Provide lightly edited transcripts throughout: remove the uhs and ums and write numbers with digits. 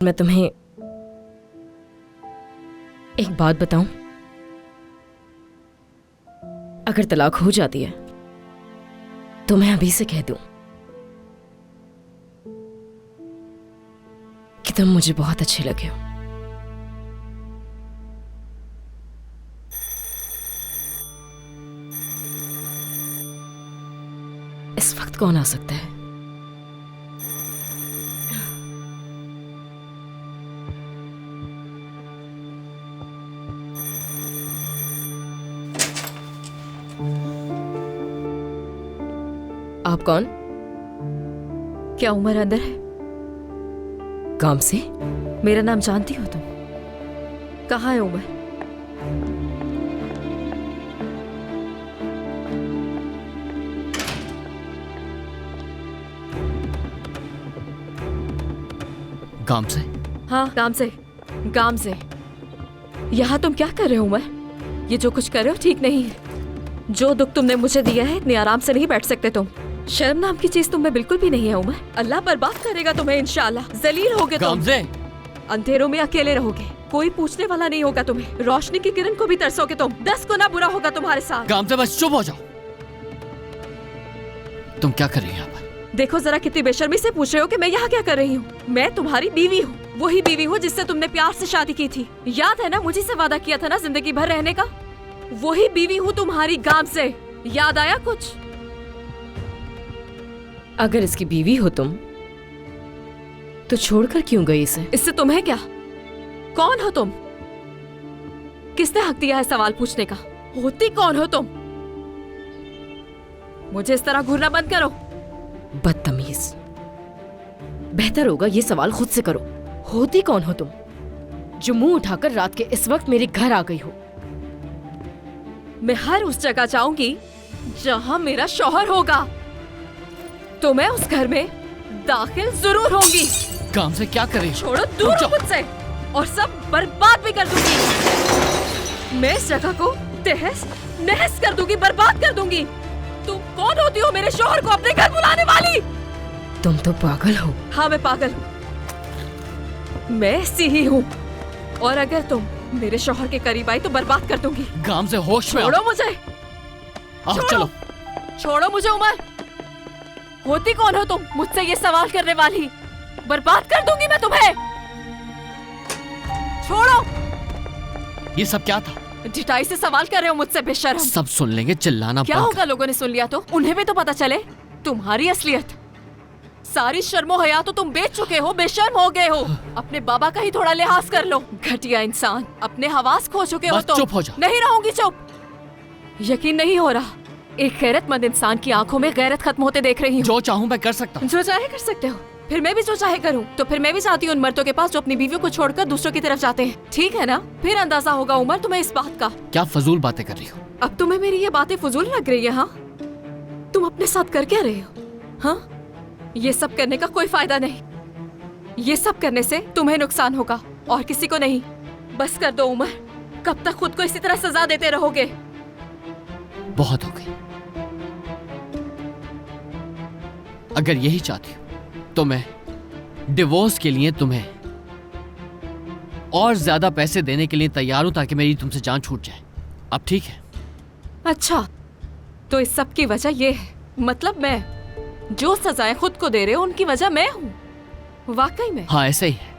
मैं तुम्हें एक बात बताऊं, अगर तलाक हो जाती है तो मैं अभी से कह दूं कि तुम मुझे बहुत अच्छे लगे हो। इस वक्त कौन आ सकता है? आप कौन? क्या उमर अंदर है? काम से? मेरा नाम जानती हो तुम? कहाँ है उमर? काम से? हाँ, काम से। काम से। यहाँ तुम क्या कर रहे हो उमर? ये जो कुछ कर रहे हो ठीक नहीं है। जो दुख तुमने मुझे दिया है, इतने आराम से नहीं बैठ सकते तुम। शर्म नाम की चीज तुम में बिल्कुल भी नहीं है उमर। अल्लाह बर्बाद करेगा तुम्हें इंशाल्लाह। जलील होगे तुम। अंधेरों में अकेले रहोगे, कोई पूछने वाला नहीं होगा तुम्हें। रोशनी की किरण को भी तरसोगे तुम। 10 गुना बुरा होगा तुम्हारे साथ। काम से बस चुप हो जाओ। तुम क्या कर रही हो यहाँ पर? देखो जरा कितनी बेशर्मी से पूछ रहे हो कि मैं यहाँ क्या कर रही हूँ। मैं तुम्हारी बीवी हूँ, वही बीवी हूँ जिससे तुमने प्यार से शादी की थी। याद है ना, मुझे से वादा किया था ना जिंदगी भर रहने का। वही बीवी हूँ तुम्हारी गाम से। याद आया कुछ? अगर इसकी बीवी हो तुम तो छोड़कर क्यों गई इसे? इससे तुम्हें क्या? कौन हो तुम? किसने हक दिया है सवाल पूछने का? होती कौन हो तुम? मुझे इस तरह घूरना बंद करो। बदतमीज। बेहतर होगा ये सवाल खुद से करो। होती कौन हो तुम जो मुंह उठाकर रात के इस वक्त मेरे घर आ गई हो? मैं हर उस जगह जाऊंगी जहां मेरा शौहर होगा, तो मैं उस घर में दाखिल जरूर होंगी। काम से क्या करे? छोड़ो, दूर हो मुझसे, और सब बर्बाद भी कर दूंगी। मैं इस जगह को तहस नहस कर दूंगी, बर्बाद कर दूंगी। तुम कौन होती हो मेरे शौहर को अपने घर बुलाने वाली? तुम तो पागल हो। हाँ, मैं पागल हूँ। मैं ऐसी ही हूँ, और अगर तुम मेरे शौहर के करीब आई तो बर्बाद कर दूंगी। काम से होश में छोड़ो मुझे। चलो। छोड़ो मुझे उमर। होती कौन हो तुम मुझसे ये सवाल करने वाली? बर्बाद कर दूंगी मैं तुम्हें। छोड़ो। ये सब क्या था? ढिठाई से सवाल कर रहे हो मुझसे बेशर्म। सब सुन लेंगे, चिल्लाना क्या होगा? लोगों ने सुन लिया तो उन्हें भी तो पता चले तुम्हारी असलियत। सारी शर्मो हया तो तुम बेच चुके हो, बेशर्म हो गए हो। अपने बाबा का ही थोड़ा लिहाज कर लो। घटिया इंसान, अपने हवास खो चुके हो तुम। चुप हो जा। नहीं रहूंगी चुप। यकीन नहीं हो रहा, एक गैरतमंद इंसान की आंखों में गैरत खत्म होते देख रही हूँ। जो चाहूँ मैं कर सकता हूँ। जो चाहे कर सकते हो। फिर मैं भी जो चाहे करूँ। तो फिर मैं भी चाहती हूँ उन मर्दों के पास जो अपनी बीवियों को छोड़कर दूसरों की तरफ जाते हैं। ठीक है ना? फिर अंदाजा होगा उमर तुम्हें इस बात का। क्या फजूल बातें कर रही हो? अब तुम्हें मेरी ये बातें फजूल लग रही है? हाँ, तुम अपने साथ कर क्या रहे हो? हाँ, ये सब करने का कोई फायदा नहीं। ये सब करने से तुम्हें नुकसान होगा और किसी को नहीं। बस कर दो उमर। कब तक खुद को इसी तरह सजा देते रहोगे? बहुत हो गई। अगर यही चाहती हो तो मैं डिवोर्स के लिए तुम्हें और ज्यादा पैसे देने के लिए तैयार हूं ताकि मेरी तुमसे जान छूट जाए। अब ठीक है? अच्छा, तो इस सब की वजह ये है, मतलब मैं जो सजाएं खुद को दे रहे हो उनकी वजह मैं हूँ? वाकई में? हाँ, ऐसे ही है।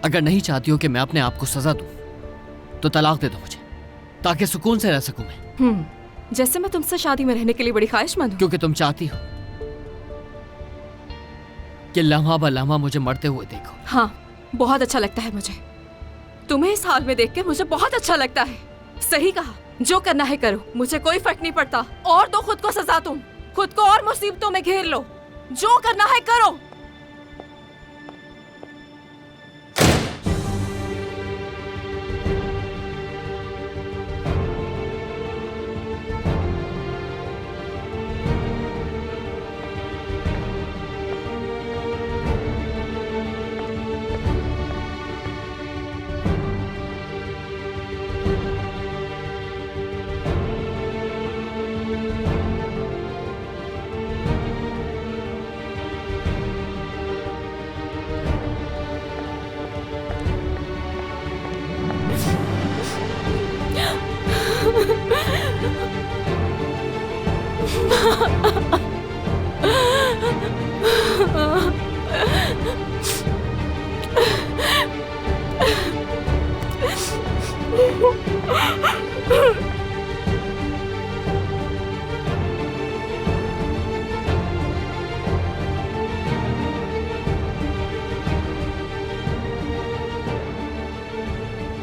अगर नहीं चाहती हो कि मैं अपने आप को सजा दूं तो तलाक दे दो मुझे, ताकि सुकून से रह सकूं मैं। जैसे मैं तुमसे शादी में रहने के लिए बड़ी ख्वाहिशमंद हूँ। क्योंकि तुम चाहती हो कि लम्हा ब लम्हा मुझे मरते हुए देखो। हाँ, बहुत अच्छा लगता है मुझे। तुम्हें इस हाल में देख के मुझे बहुत अच्छा लगता है। सही कहा, जो करना है करो, मुझे कोई फर्क नहीं पड़ता। और दो खुद को सजा, तुम खुद को और मुसीबतों में घेर लो। जो करना है करो।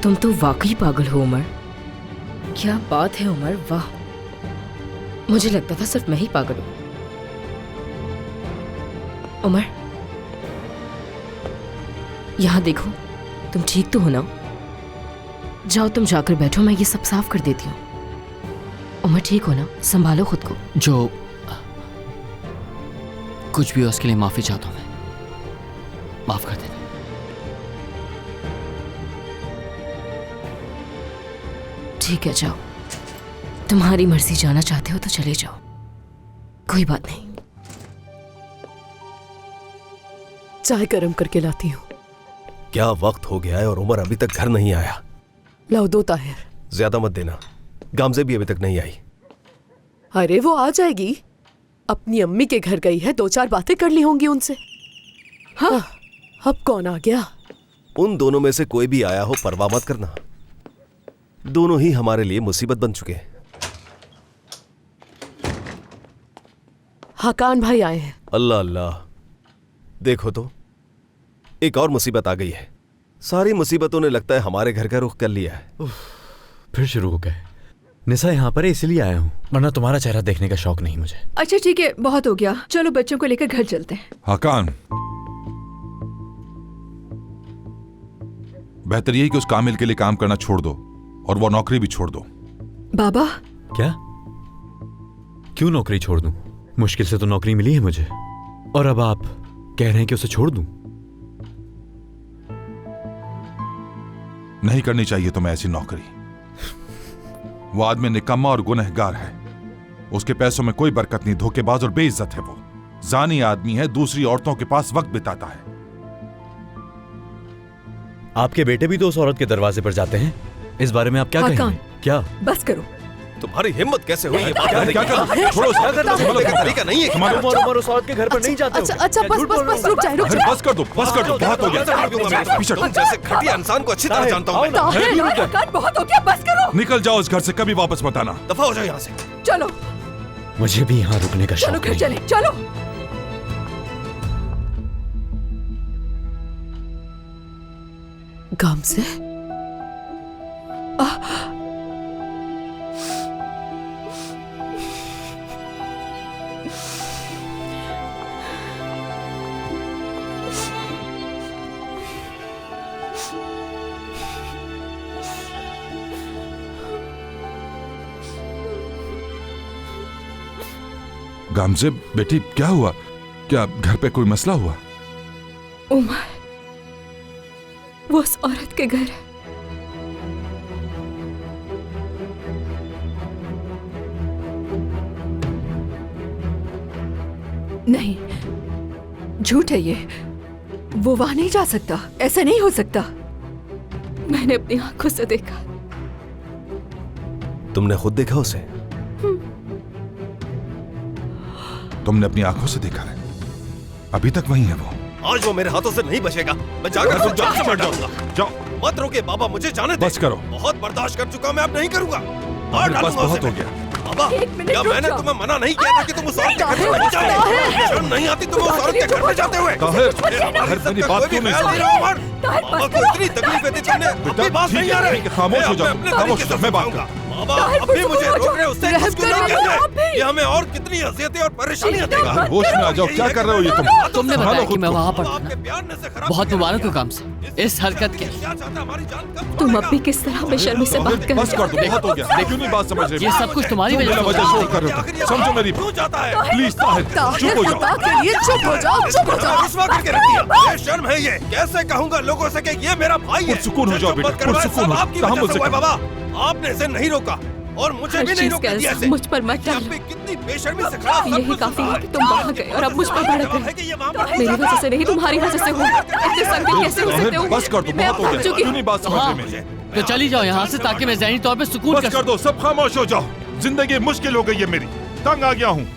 तुम तो वाकई पागल हो उमर। क्या बात है उमर, वाह। मुझे लगता था सिर्फ मैं ही पागल हूं। उमर, यहां देखो, तुम ठीक तो हो ना? जाओ तुम जाकर बैठो, मैं ये सब साफ कर देती हूँ। उमर ठीक हो ना? संभालो खुद को। जो कुछ भी हो उसके लिए माफी चाहता हूं मैं। माफ कर देना। ठीक है, जाओ। तुम्हारी मर्जी, जाना चाहते हो तो चले जाओ, कोई बात नहीं। चाय गरम करके लाती हूँ। क्या वक्त हो गया है और उमर अभी तक घर नहीं आया। लाओ दो ताहिर। ज्यादा मत देना, गामजे भी अभी तक नहीं आई। अरे वो आ जाएगी, अपनी अम्मी के घर गई है, 2-4 बातें कर ली होंगी उनसे। हाँ, अब कौन आ गया? उन दोनों में से कोई भी आया हो परवाह मत करना, दोनों ही हमारे लिए मुसीबत बन चुके हैं। हकान भाई आए हैं। अल्लाह अल्लाह, देखो तो एक और मुसीबत आ गई है। सारी मुसीबतों ने लगता है हमारे घर का रुख कर लिया है। फिर शुरू हो गए। निशा यहाँ पर है इसलिए आया हूँ, वरना तुम्हारा चेहरा देखने का शौक नहीं मुझे। अच्छा ठीक है, बहुत हो गया, चलो बच्चों को लेकर घर चलते हैं। हकान, बेहतर यही कि उस कामिल के लिए काम करना छोड़ दो और वो नौकरी भी छोड़ दो। बाबा, क्या? क्यों नौकरी छोड़ दूं? मुश्किल से तो नौकरी मिली है मुझे, और अब आप कह रहे हैं कि उसे छोड़ दूं? नहीं करनी चाहिए तुम्हें ऐसी नौकरी। वो आदमी निकम्मा और गुनहगार है, उसके पैसों में कोई बरकत नहीं, धोखेबाज और बेइज्जत है। वो जानी आदमी है, दूसरी औरतों के पास वक्त बिताता है। आपके बेटे भी तो उस औरत के दरवाजे पर जाते हैं, इस बारे में आप क्या कहेंगे? क्या? बस करो। तुम्हारी हिम्मत कैसे हुई? क्या कर? छोड़ो तरीका नहीं है। उमर उस औरत के घर पर नहीं जाते। अच्छा बस रुक जाए, रुक जाए। बस कर दो, बहुत हो गया। तुम जैसे घटिया इंसान को अच्छी तरह जानता हूं मैं। हकान, बहुत हो गया, बस करो। निकल जाओ इस घर से, कभी वापस मत आना। दफा हो जाओ यहाँ से। चलो मुझे भी यहाँ रुकने का चलो शौक घर नहीं। चले, चलो। गामजे, गामजे बेटी, क्या हुआ? क्या घर पे कोई मसला हुआ? उमर, वो उस औरत के घर है। नहीं, झूठ है ये, वो वहां नहीं जा सकता, ऐसा नहीं हो सकता। मैंने अपनी आंखों से देखा। तुमने खुद देखा उसे? तुमने अपनी आंखों से देखा है? अभी तक वही है वो? आज वो मेरे हाथों से नहीं बचेगा। मैं जाकर तुम जान से मर जाऊंगा। जाओ। मत रोके बाबा, मुझे जाने दे। बस करो। बहुत बर्दाश्त कर चुका, मैं अब नहीं करूंगा। बस बहुत हो गया। बाबा, क्या मैंने तुम्हें मना नहीं किया था कि तुम उस औरत के घर में नहीं जाओ? शर्म नहीं आती तुम्हें उस औरत के घर में जाते हुए? ताहिर, मेरी बात क्यों नहीं सुन? बाबा को इतनी तकलीफें दी तुमने, अभी बात नहीं आ रही। खामोश हो जाओ, खामोश हो जाओ, मैं बात करूं। बाबा, अब भी मुझे रोक रहे हो, उससे मुस्कुरा कहते हैं। ये हमें और कितनी अज़ियतें और परेशानियां देगा। होश में आ जाओ, क्या कर रहे हो ये तुम? तुमने बताया कि मैं वहां पर आपके प्यार ने से खराब बहुत किया मुबारक हो मुझे। काम से, इस हरकत के लिए। क्या चाहता हमारी जान कब तुम छोड़ेगा? अब भी किस तरह बेशर्मी से बात कर बस रहे कर दो, बहुत हो गया। क्यों नहीं बात समझ रहे? ये सब कुछ तुम्हारी वजह से वजह हो शोर रहा कर रहे हो तुम। समझो मेरी क्यों जाता है? प्लीज ताहिर, चुप हो जाओ। खुदा के लिए चुप हो जाओ, चुप हो जाओ। रुस्वा करके रख दिया। ये शर्म है ये। कैसे कहूंगा लोगों से कि ये मेरा भाई है? पुरसुकून हो जाओ बेटा, जिसको मत करवाए, पुरसुकून सब हो। आपकी तहम्मुल वजह से से हुआ है बाबा। आपने इसे नहीं रोका और मुझे हर भी नहीं चीज रोकने का दिया इल्जाम इसे। मुझ पर मत देखिए, डालो। आप पे कितनी बेशर्मी से खराब सब यही कुछ काफी सुना है कि तुम वहां गए और अब मुझ पर भड़क है गए। कि ये वहाँ पर मेरी वजह से नहीं, तुम्हारी वजह से हुआ। इतने संगीन कैसे हो सकते हो? बस कर दो, मैं बहुत हो अब गया। चुकी क्यों नहीं बात समझ हाँ, रहे मेरी? तो चली जाओ यहाँ से ताकि मैं ज़हनी तौर पे सुकून बस कर दो, सब खामोश हो जाओ। जिंदगी मुश्किल हो गई है मेरी, तंग आ गया हूँ।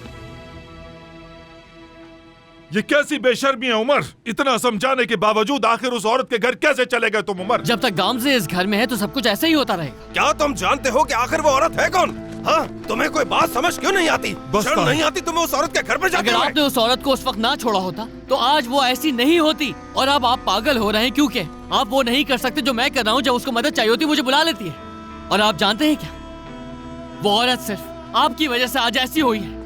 ये कैसी बेशर्मी है उमर? इतना समझाने के बावजूद आखिर उस औरत के घर कैसे चले गए तुम उमर? जब तक गामजे इस घर में है तो सब कुछ ऐसे ही होता रहेगा। क्या तुम जानते हो कि आखिर वो औरत है कौन? हाँ, तुम्हें कोई बात समझ क्यों नहीं आती? बस शर्म नहीं आती तुम्हें उस औरत के घर पर जाके? अगर आपने उस औरत को उस वक्त ना छोड़ा होता तो आज वो ऐसी नहीं होती। और अब आप पागल हो रहे हैं क्योंकि आप वो नहीं कर सकते जो मैं कर रहा हूँ। जब उसको मदद चाहिए होती मुझे बुला लेती है। और आप जानते हैं क्या, वो औरत सिर्फ आपकी वजह से आज ऐसी हुई है।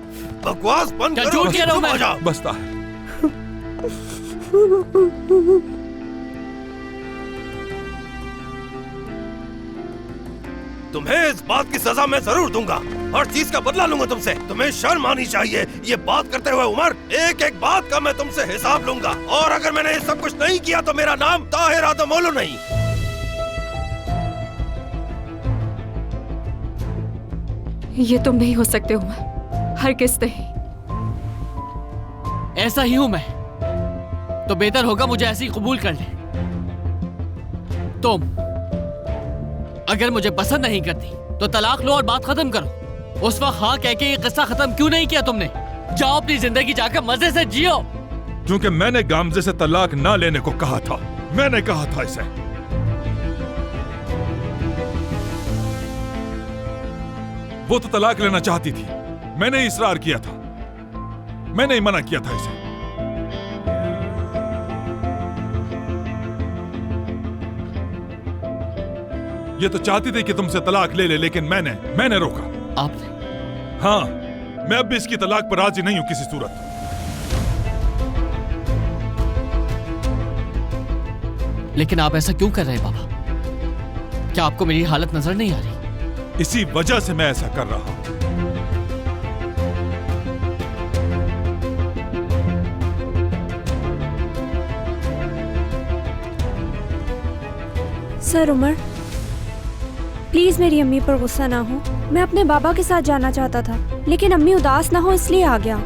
बकवास बंद क्या करो, झूठ कह रहा हूं चुप मैं? हो जाओ। बस ताहिर, तुम्हें इस बात की सजा मैं जरूर दूंगा। हर चीज का बदला लूंगा तुमसे। तुम्हें शर्म आनी चाहिए ये बात करते हुए उमर। एक एक बात का मैं तुमसे हिसाब लूंगा। और अगर मैंने ये सब कुछ नहीं किया तो मेरा नाम ताहिर आदमोलू नहीं। ये तुम नहीं हो सकते उमर, हरगिज़ नहीं। ऐसा ही हूं मैं, तो बेहतर होगा मुझे ऐसी कबूल कर ले। तुम अगर मुझे पसंद नहीं करती तो तलाक लो और बात खत्म करो। उस वक्त हाँ कह के ये किस्सा खत्म क्यों नहीं किया तुमने? जाओ अपनी जिंदगी जाकर मजे से जियो। क्योंकि मैंने गामजे से तलाक ना लेने को कहा था। मैंने कहा था इसे। वो तो तलाक लेना चाहती थी, मैंने ही इसरार किया था, मैंने ही मना किया था इसे। ये तो चाहती थी कि तुमसे तलाक ले ले, लेकिन मैंने रोका। आपने? हाँ, मैं अब भी इसकी तलाक पर राजी नहीं हूं किसी सूरत। लेकिन आप ऐसा क्यों कर रहे हैं बाबा? क्या आपको मेरी हालत नजर नहीं आ रही? इसी वजह से मैं ऐसा कर रहा हूं। सर उमर, प्लीज मेरी अम्मी पर गुस्सा ना हो। मैं अपने बाबा के साथ जाना चाहता था, लेकिन अम्मी उदास ना हो इसलिए आ गया।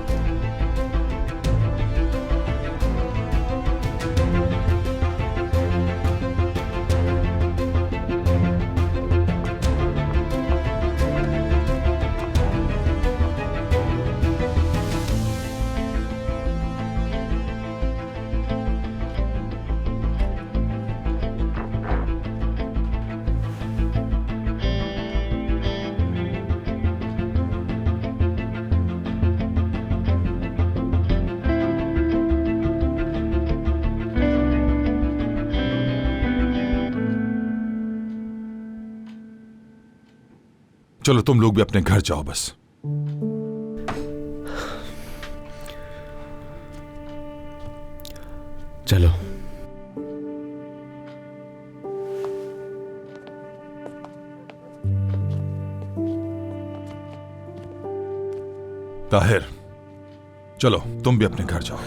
चलो तुम लोग भी अपने घर जाओ बस। चलो। ताहिर, चलो तुम भी अपने घर जाओ।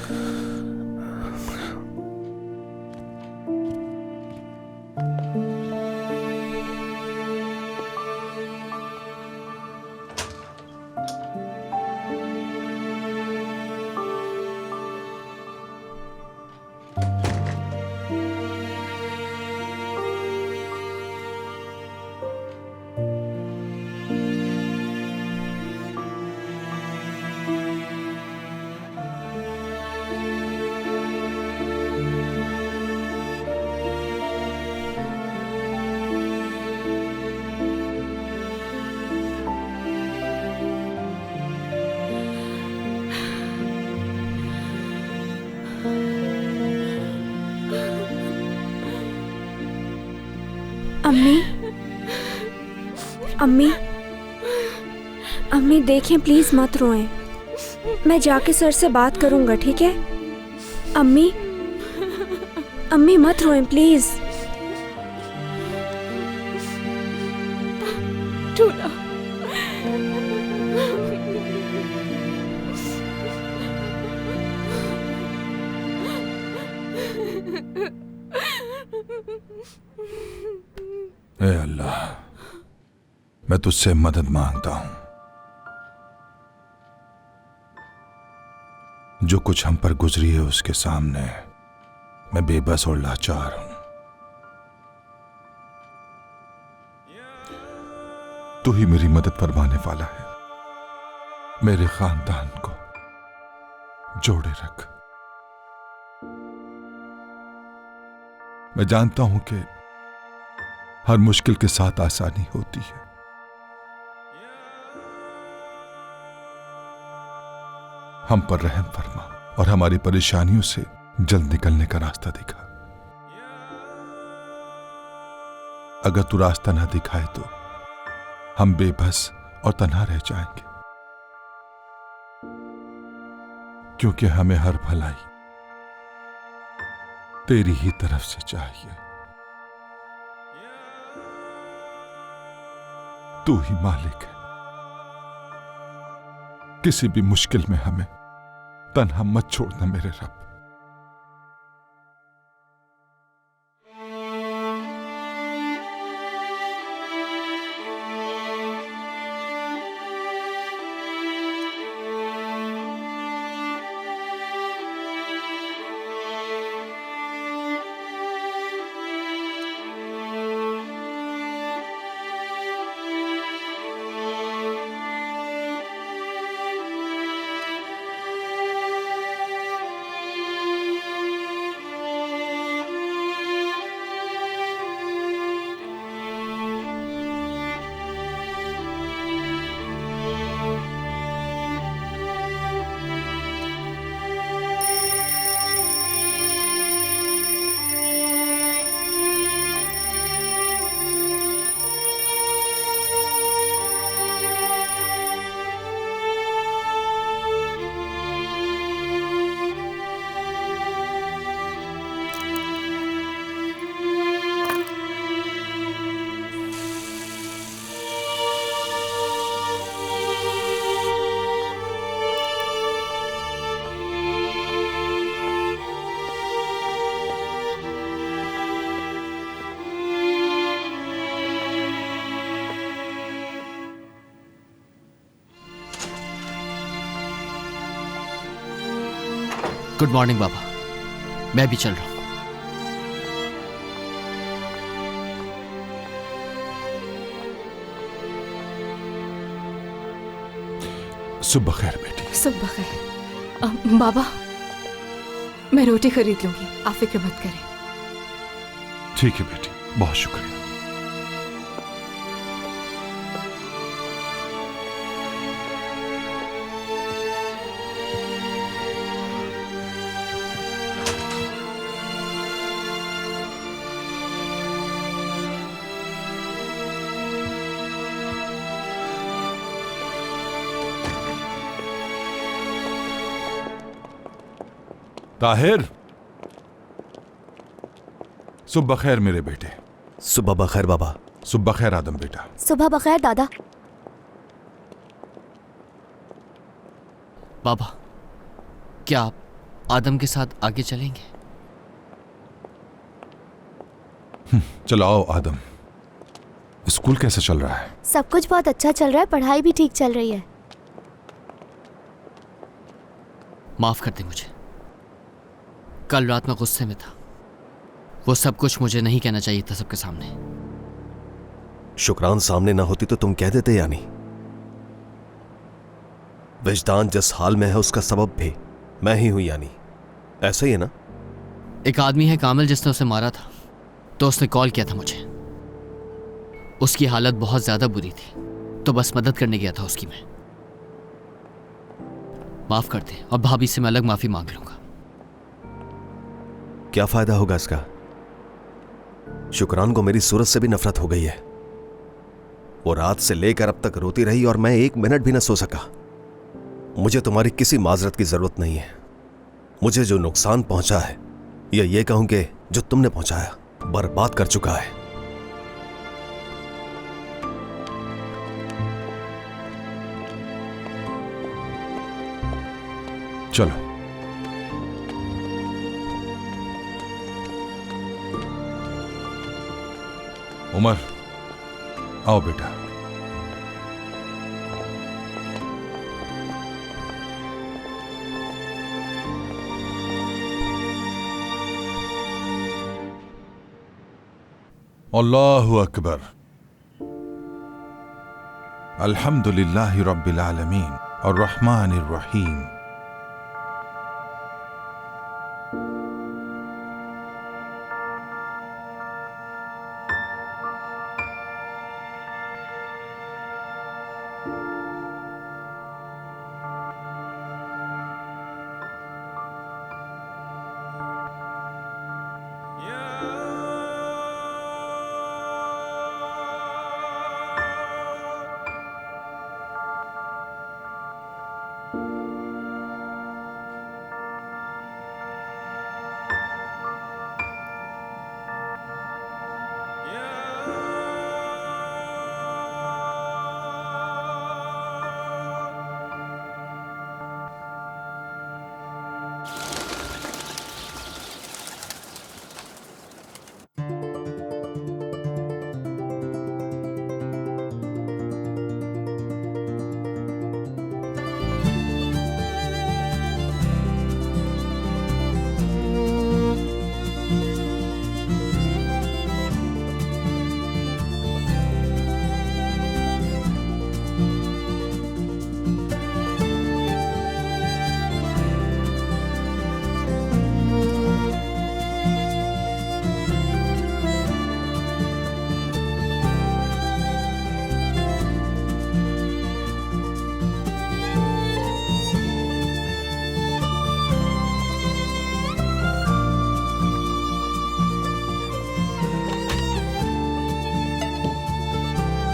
अम्मी, अम्मी, अम्मी देखें प्लीज मत रोएं। मैं जाके सर से बात करूंगा, ठीक है? अम्मी, अम्मी मत रोएं प्लीज। टूना, ए अल्लाह, मैं तुझसे मदद मांगता हूं। जो कुछ हम पर गुजरी है उसके सामने मैं बेबस और लाचार हूं। तू ही मेरी मदद फरमाने वाला है। मेरे खानदान को जोड़े रख। मैं जानता हूं कि हर मुश्किल के साथ आसानी होती है, हम पर रहम फरमा और हमारी परेशानियों से जल्द निकलने का रास्ता दिखा। अगर तू रास्ता ना दिखाए तो हम बेबस और तन्हा रह जाएंगे, क्योंकि हमें हर भलाई तेरी ही तरफ से चाहिए। तू ही मालिक है, किसी भी मुश्किल में हमें तन्हा मत छोड़ना मेरे रब। गुड मॉर्निंग बाबा, मैं भी चल रहा हूं। सुबह खैर बेटी। सुबह खैर। बाबा, मैं रोटी खरीद लूंगी, आप फिक्र मत करें। ठीक है बेटी, बहुत शुक्रिया। ताहिर, सुबह खैर मेरे बेटे। सुबह बखैर बाबा। सुबह खैर आदम बेटा। सुबह बखैर दादा। बाबा, क्या आप आदम के साथ आगे चलेंगे? चलो आओ आदम। स्कूल कैसे चल रहा है? सब कुछ बहुत अच्छा चल रहा है, पढ़ाई भी ठीक चल रही है। माफ कर दे मुझे, कल रात में गुस्से में था। वो सब कुछ मुझे नहीं कहना चाहिए था सबके सामने। शुक्रान सामने ना होती तो तुम कह देते यानी। विजदान जिस हाल में है उसका सबब भी मैं ही हूं यानी, ऐसा ही है ना? एक आदमी है कामिल जिसने उसे मारा था, तो उसने कॉल किया था मुझे। उसकी हालत बहुत ज्यादा बुरी थी, तो बस मदद करने गया था उसकी मैं। माफ कर दे, और भाभी से मैं अलग माफी मांग लूंगा। क्या फायदा होगा इसका? शुक्रान को मेरी सूरत से भी नफरत हो गई है। वो रात से लेकर अब तक रोती रही और मैं एक मिनट भी न सो सका। मुझे तुम्हारी किसी माजरत की जरूरत नहीं है। मुझे जो नुकसान पहुंचा है, या ये कहूं कि जो तुमने पहुंचाया, बर्बाद कर चुका है। चलो उमर, आओ बेटा। अल्लाहु अकबर। अल्हम्दुलिल्लाहि रब्बिल आलमीन और रहमानिर रहीम।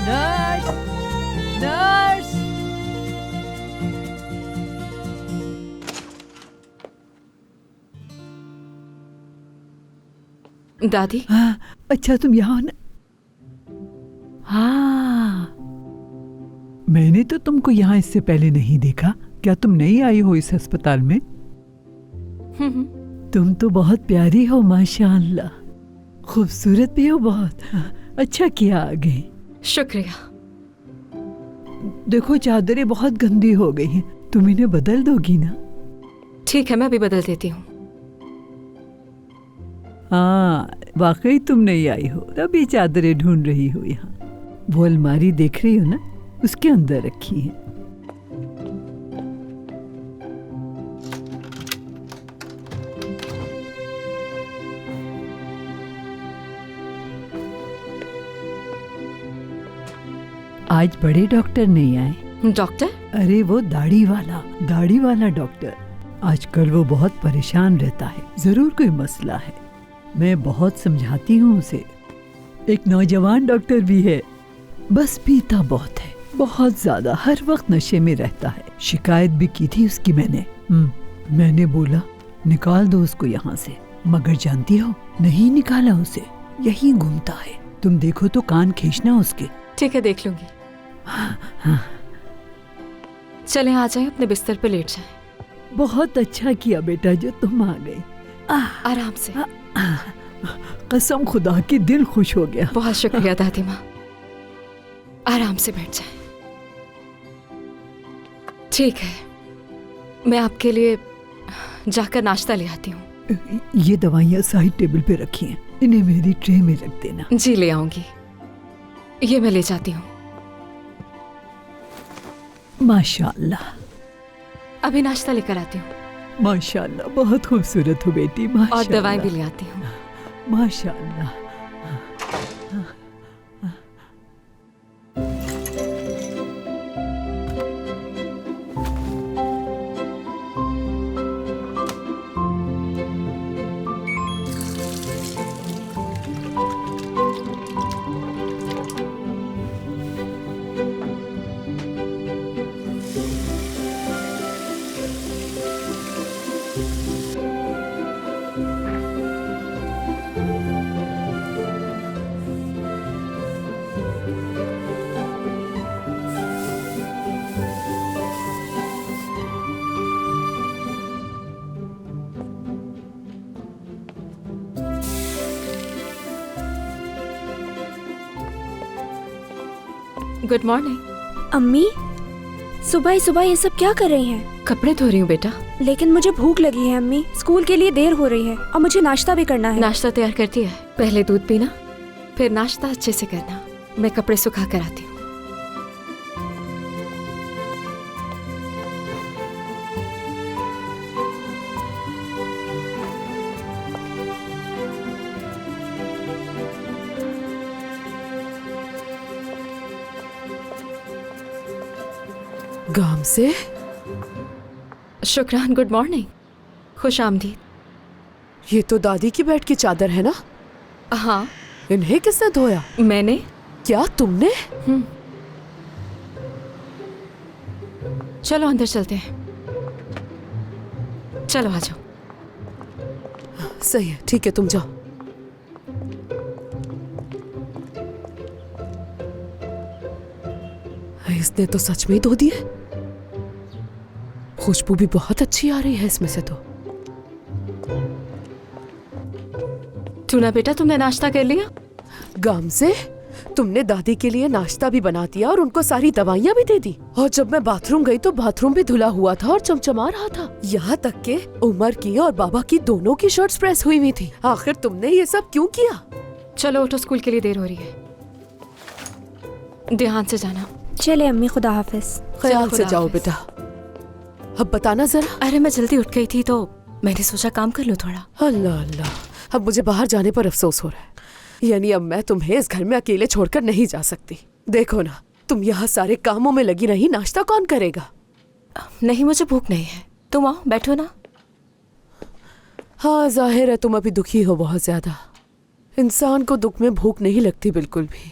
Nurse, nurse. दादी, हाँ, अच्छा तुम यहाँ हो ना? हाँ, मैंने तो तुमको यहाँ इससे पहले नहीं देखा। क्या तुम नई आई हो इस अस्पताल में? तुम तो बहुत प्यारी हो माशाअल्लाह, खूबसूरत भी हो बहुत। अच्छा किया आ गई। शुक्रिया। देखो चादरें बहुत गंदी हो गई हैं, तुम इन्हें बदल दोगी ना? ठीक है, मैं अभी बदल देती हूँ। हाँ, वाकई तुम नहीं आई हो, तभी चादरें ढूंढ रही हो यहाँ। वो अलमारी देख रही हो ना, उसके अंदर रखी है। आज बड़े डॉक्टर नहीं आए। डॉक्टर? अरे वो दाढ़ी वाला डॉक्टर। आजकल वो बहुत परेशान रहता है, जरूर कोई मसला है। मैं बहुत समझाती हूँ उसे। एक नौजवान डॉक्टर भी है, बस पीता बहुत है, बहुत ज्यादा, हर वक्त नशे में रहता है। शिकायत भी की थी उसकी मैंने। मैंने बोला निकाल दो उसको यहाँ से, मगर जानती हो नहीं निकाला उसे, यही घूमता है। तुम देखो तो कान खींचना उसके। ठीक है, देख लूंगी। चले आ जाए, अपने बिस्तर पे लेट जाए। बहुत अच्छा किया बेटा जो तुम आ गई। आराम से। कसम खुदा की, दिल खुश हो गया। बहुत शुक्रिया दादी माँ। आराम से बैठ जाए। ठीक है, मैं आपके लिए जाकर नाश्ता ले आती हूँ। ये दवाइयाँ साइड टेबल पे रखी हैं, इन्हें मेरी ट्रे में रख देना। जी ले आऊंगी, ये मैं ले जाती हूँ। माशाअल्लाह। अभी नाश्ता लेकर आती हूँ। माशाअल्लाह, बहुत खूबसूरत हो बेटी। माशाअल्लाह। और दवाएं भी ले आती हूँ। माशाअल्लाह। Good morning. अम्मी, सुबह ही सुबह ये सब क्या कर रही हैं? कपड़े धो रही हूँ बेटा। लेकिन मुझे भूख लगी है अम्मी, स्कूल के लिए देर हो रही है और मुझे नाश्ता भी करना है। नाश्ता तैयार करती है, पहले दूध पीना, फिर नाश्ता अच्छे से करना। मैं कपड़े सुखा कर आती हूँ। गाम से? शुक्रान, गुड मॉर्निंग, खुश आमदीद। ये तो दादी की बेड की चादर है ना? हाँ। इन्हें किसने धोया? मैंने। क्या तुमने? चलो अंदर चलते हैं। चलो आ जाओ। सही है, ठीक है, तुम जाओ। इसने तो सच में ही धो दिए। खुशबू भी बहुत अच्छी आ रही है इसमें से तो। टूना बेटा, तुमने नाश्ता कर लिया? गाम से, तुमने दादी के लिए नाश्ता भी बना दिया और उनको सारी दवाइयाँ भी दे दी। और जब मैं बाथरूम गई तो बाथरूम भी धुला हुआ था और चमचमा रहा था। यहाँ तक के उमर की और बाबा की दोनों की शर्ट्स प्रेस हुई हुई थी। आखिर तुमने ये सब क्यों किया? चलो उठो, स्कूल के लिए देर हो रही है। ध्यान से जाना। चले अम्मी, खुदा हाफिज। ख्याल से जाओ बेटा। अब बताना जरा। अरे मैं जल्दी उठ गई थी तो मैंने सोचा काम कर लूं थोड़ा। अल्लाह अल्लाह, अब मुझे बाहर जाने पर अफसोस हो रहा है। यानी अब मैं तुम्हें इस घर में अकेले छोड़कर नहीं जा सकती। देखो ना, तुम यहाँ सारे कामों में लगी रही, नाश्ता कौन करेगा? नहीं, मुझे भूख नहीं है। तुम आओ, बैठो ना। हाँ, जाहिर है तुम अभी दुखी हो बहुत ज्यादा। इंसान को दुख में भूख नहीं लगती बिल्कुल भी।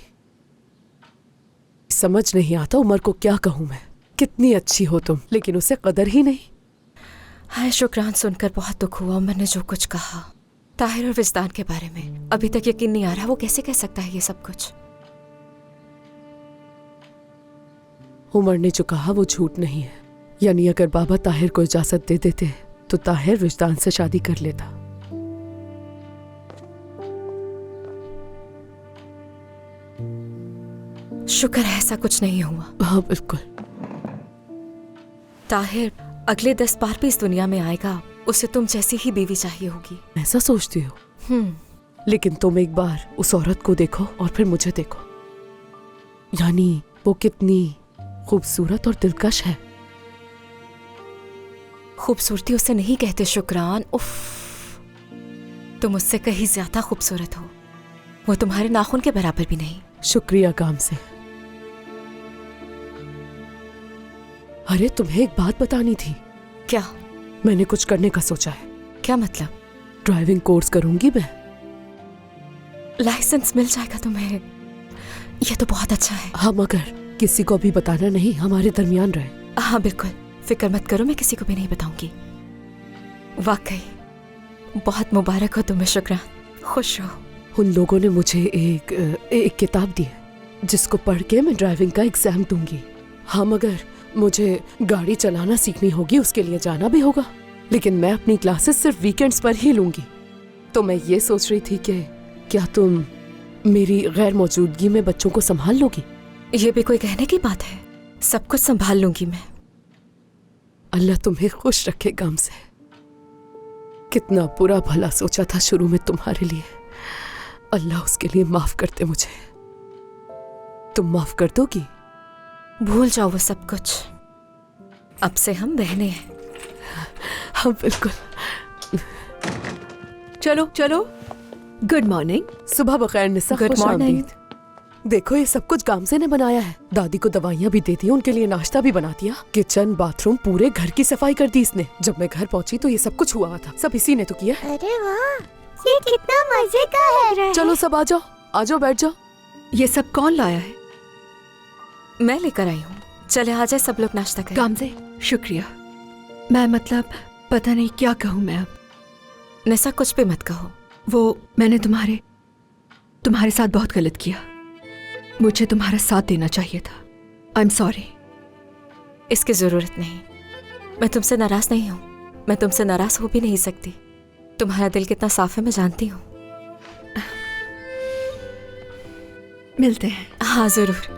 समझ नहीं आता उमर को क्या कहूँ मैं। कितनी अच्छी हो तुम, लेकिन उसे कदर ही नहीं। हाय शुक्रान, सुनकर बहुत दुख हुआ मैंने जो कुछ कहा ताहिर और विजदान के बारे में। अभी तक यकीन नहीं आ रहा वो कैसे कह सकता है ये सब कुछ। उमर ने जो कहा वो झूठ नहीं है। यानी अगर बाबा ताहिर को इजाजत दे देते तो ताहिर विजदान से शादी कर लेता। शुक्र है ऐसा कुछ नहीं हुआ। हाँ बिल्कुल। ताहिर अगले 10 बार भी इस दुनिया में आएगा, उसे तुम जैसी ही बीवी चाहिए होगी। ऐसा सोचती हो? लेकिन तुम एक बार उस औरत को देखो और फिर मुझे देखो। यानी वो कितनी खूबसूरत और दिलकश है। खूबसूरती उसे नहीं कहते शुक्रान। उफ, तुम उससे कहीं ज्यादा खूबसूरत हो। वो तुम्हारे नाखून के बराबर भी नहीं। शुक्रिया काम से। अरे तुम्हें एक बात बतानी थी। क्या? मैंने कुछ करने का सोचा है। क्या मतलब? ड्राइविंग कोर्स करूंगी मैं। लाइसेंस मिल जाएगा तुम्हें? ये तो बहुत अच्छा है। हाँ मगर किसी को भी बताना नहीं, हमारे दरमियान रहे। हाँ बिल्कुल, फिक्र मत करो, मैं किसी को भी नहीं बताऊंगी। वाकई बहुत मुबारक हो तुम्हें शुक्रान, खुश रहो। उन लोगों ने मुझे एक किताब दी है जिसको पढ़ के मैं ड्राइविंग का एग्जाम दूंगी। हाँ मगर मुझे गाड़ी चलाना सीखनी होगी, उसके लिए जाना भी होगा। लेकिन मैं अपनी क्लासेस सिर्फ वीकेंड्स पर ही लूंगी। तो मैं ये सोच रही थी कि क्या तुम मेरी गैर मौजूदगी में बच्चों को संभाल लोगी? ये भी कोई कहने की बात है? सब कुछ संभाल लूंगी मैं। अल्लाह तुम्हें खुश रखे गम से। कितना बुरा भला सोचा था शुरू में तुम्हारे लिए। अल्लाह उसके लिए माफ करते मुझे। तुम माफ कर दोगी? भूल जाओ वो सब कुछ। अब से हम बहनें हैं। हाँ बिल्कुल। चलो चलो। Good morning. सुबह बखैर निसा। Good खुश morning. आमदीद। देखो ये सब कुछ गामसे ने बनाया है। दादी को दवाइयाँ भी दे दी, उनके लिए नाश्ता भी बना दिया, किचन बाथरूम पूरे घर की सफाई कर दी इसने। जब मैं घर पहुंची तो ये सब कुछ हुआ था, सब इसी ने तो किया। अरे वाह, ये कितना मजे का है। चलो सब आ जाओ बैठ जाओ। ये सब कौन लाया है? मैं लेकर आई हूँ। चले आ जाए सब लोग नाश्ता करें। गामजे शुक्रिया। मैं मतलब पता नहीं क्या कहूँ मैं अब। निसा कुछ भी मत कहो। वो मैंने तुम्हारे साथ बहुत गलत किया। मुझे तुम्हारा साथ देना चाहिए था। I am sorry. इसकी जरूरत नहीं। मैं तुमसे नाराज नहीं हूँ। मैं तुमसे नाराज हो भी नहीं सकती। तुम्हारा दिल कितना साफ है मैं जानती हूँ। मिलते हैं। हाँ जरूर।